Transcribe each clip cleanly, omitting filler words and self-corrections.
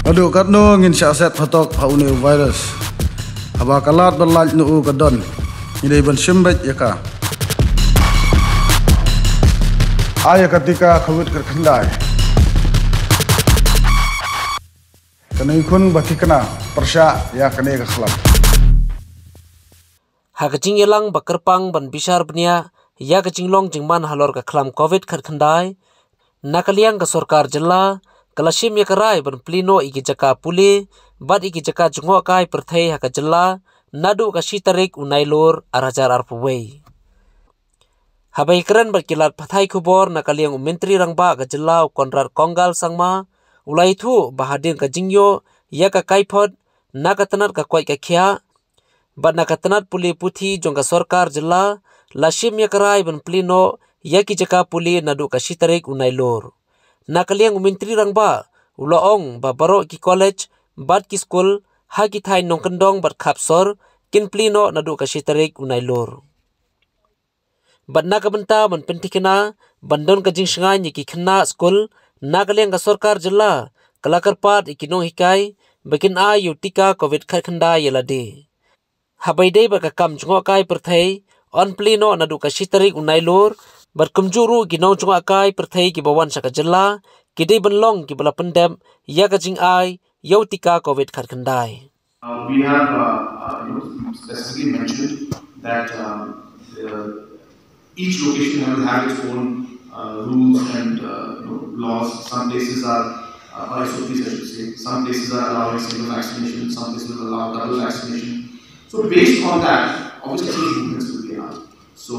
Adu katno ngin siaset fatok haune virus. Aba kalat berlaj nu kadon. Ini ban simbet yaka. Aya ketika COVID kerkendai. Kena ikun bati kena persya ya kena kekelam. Hakajing yelang bakerpang ban bisar benia ya kajinglong jingman halor kekelam COVID kerkendai. Nakaliang ke sorkar jela Kalasim ya kerai ban plino iki jaka puli bat iki jaka jungok kai perthai haka jela nadu kasi tarik unailur arajar arpuwei. Habai keren berkilat pathai kubor nakaliang menteri rangba ka jela konrar konggal sangma ulai thu bahadir ka jingyo ya ka kaipod nakatanat ka kwai ka khia bat nakatanat puli puthi jongka sorkar jela lasim ya kerai ban plino ya ki jaka puli nadu kasi tarik unailur. Nakaliang menteri rangba uloong ba barok ki college bat ki school ha ki thai nong kendong bat khapsor kin plino nadu ka sitarik unailur bat nakabenta ban pentikena bandon ka jingsinga ni ki khna school nakaliang ka sarkar jilla kalakarpat ikinong hikai bakin a yutika covid khanda yelade habaide ba ka kam jungo kai perthai on plino nadu ka sitarik unailur berkumjuru ginong cunga kai perthai ki bawan saka jela kidai benlong ki bala pendem ya kajing ai yau tika covid khandai. We have specifically mentioned that each location will have its own rules and laws. Some places are SOPs, I should say. Some places are allowing single vaccination. Some places will allow double vaccination. So based on that, obviously movements will be allowed. So,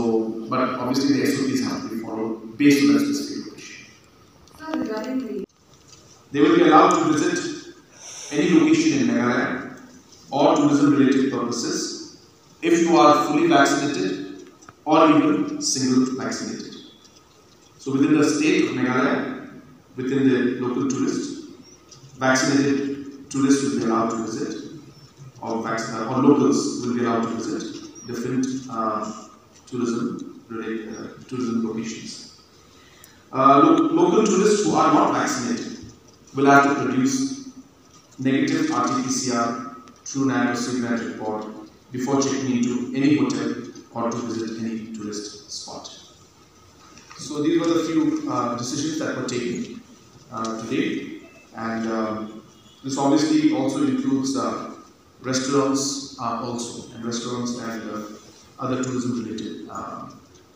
but obviously the SOPs have to be followed based on that specific location. They will be allowed to visit any location in Meghalaya or tourism-related purposes if you are fully vaccinated or even single vaccinated. So within the state of Meghalaya, within the local tourists, vaccinated tourists will be allowed to visit, or locals will be allowed to visit different tourism locations. Local tourists who are not vaccinated will have to produce negative RT-PCR True Night or Signet report before checking into any hotel or to visit any tourist spot. So these were the few decisions that were taken today, and this obviously also includes restaurants and other tourism-related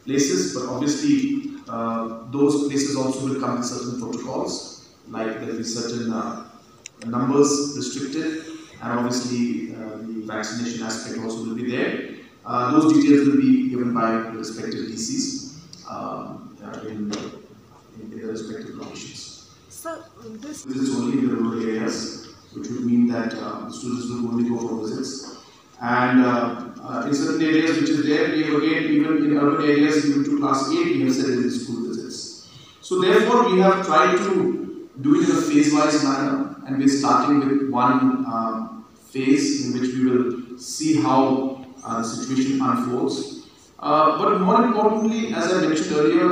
places, but obviously those places also will come with certain protocols, like there will be certain numbers restricted, and obviously the vaccination aspect also will be there. Those details will be given by the respective DCs in the respective locations. So this is only in the rural areas, which would mean that students will only go for visits. And in certain areas which is there, we have again, even in urban areas, even to class 8, we have said it is school visits. So therefore, we have tried to do it in a phase-wise manner, and we're starting with one phase in which we will see how the situation unfolds. But more importantly, as I mentioned earlier,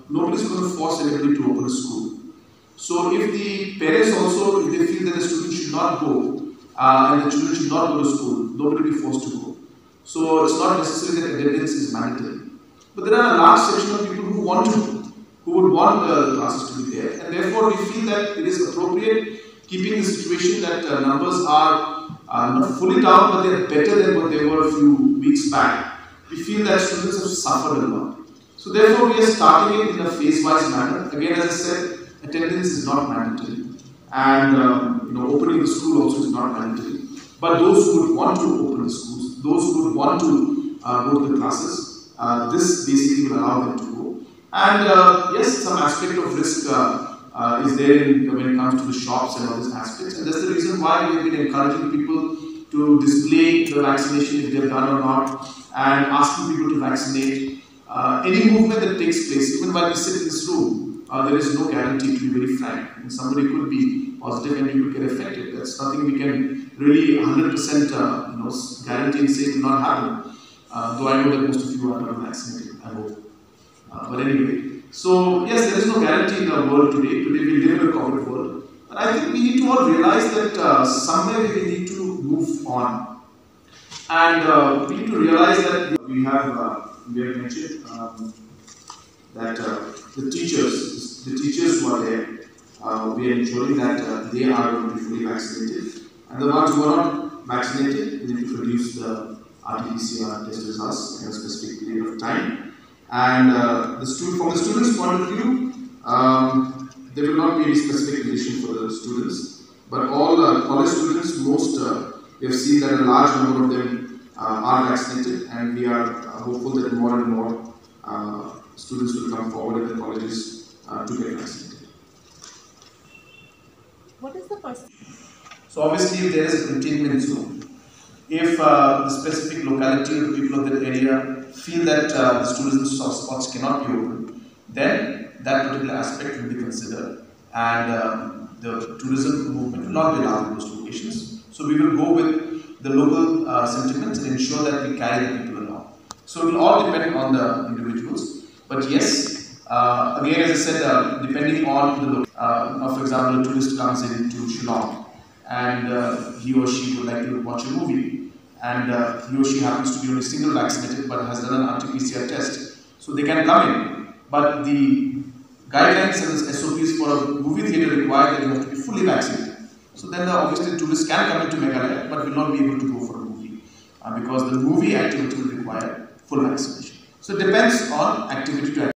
nobody is going to force anybody to open a school. So if the parents also, if they feel that the student should not go, and the children should not go to school, nobody will be forced to go. So it's not necessary that attendance is mandatory. But there are a large section of people who want to, who would want the classes to be there, and therefore we feel that it is appropriate, keeping the situation that numbers are not fully down, but they are better than what they were a few weeks back. We feel that students have suffered a lot. So therefore we are starting it in a phase-wise manner. Again, as I said, attendance is not mandatory, and opening the school also is not mandatory. But those who would want to open the schools, those who would want to go to the classes, this basically will allow them to go. And yes, some aspect of risk is there when it comes to the shops and all these aspects, and that's the reason why we have been encouraging people to display the vaccination if they have done or not, and asking people to vaccinate. Any movement that takes place, even while we sit in this room, there is no guarantee, to be very frank. And somebody could be positive and you could get affected. That's nothing we can really 100% guarantee and say will not happen. Though I know that most of you are not vaccinated, I hope. But anyway, so yes, there is no guarantee in the world today. Today we live in a COVID world. But I think we need to all realize that somewhere we need to move on. And we need to realize that we have mentioned that the teachers who are there, we are ensuring that they are going to be fully vaccinated. And the ones who are not vaccinated, we need to produce the RT-PCR test results in a specific period of time. And from the students' point of view, there will not be any specific condition for the students, but all college students, we have seen that a large number of them are vaccinated, and we are hopeful that more and more students will come forward in the colleges to get vaccinated. What is the first? So obviously, if there is a containment zone, if the specific locality or the people of that area feel that the students' spots cannot be open, then that particular aspect will be considered, and the tourism movement will not be allowed in those locations. So we will go with the local sentiments and ensure that we carry the people along. So it will all depend on the individuals. But yes, again, as I said, depending on the for example, a tourist comes into Shillong and he or she would like to watch a movie, and he or she happens to be only single vaccinated but has done an RT-PCR test, so they can come in. But the guidelines and the SOPs for a movie theatre require that you have to be fully vaccinated. So then obviously tourists can come into Meghalaya but will not be able to go for a movie because the movie activity will require full vaccination. So it depends on activity to activity.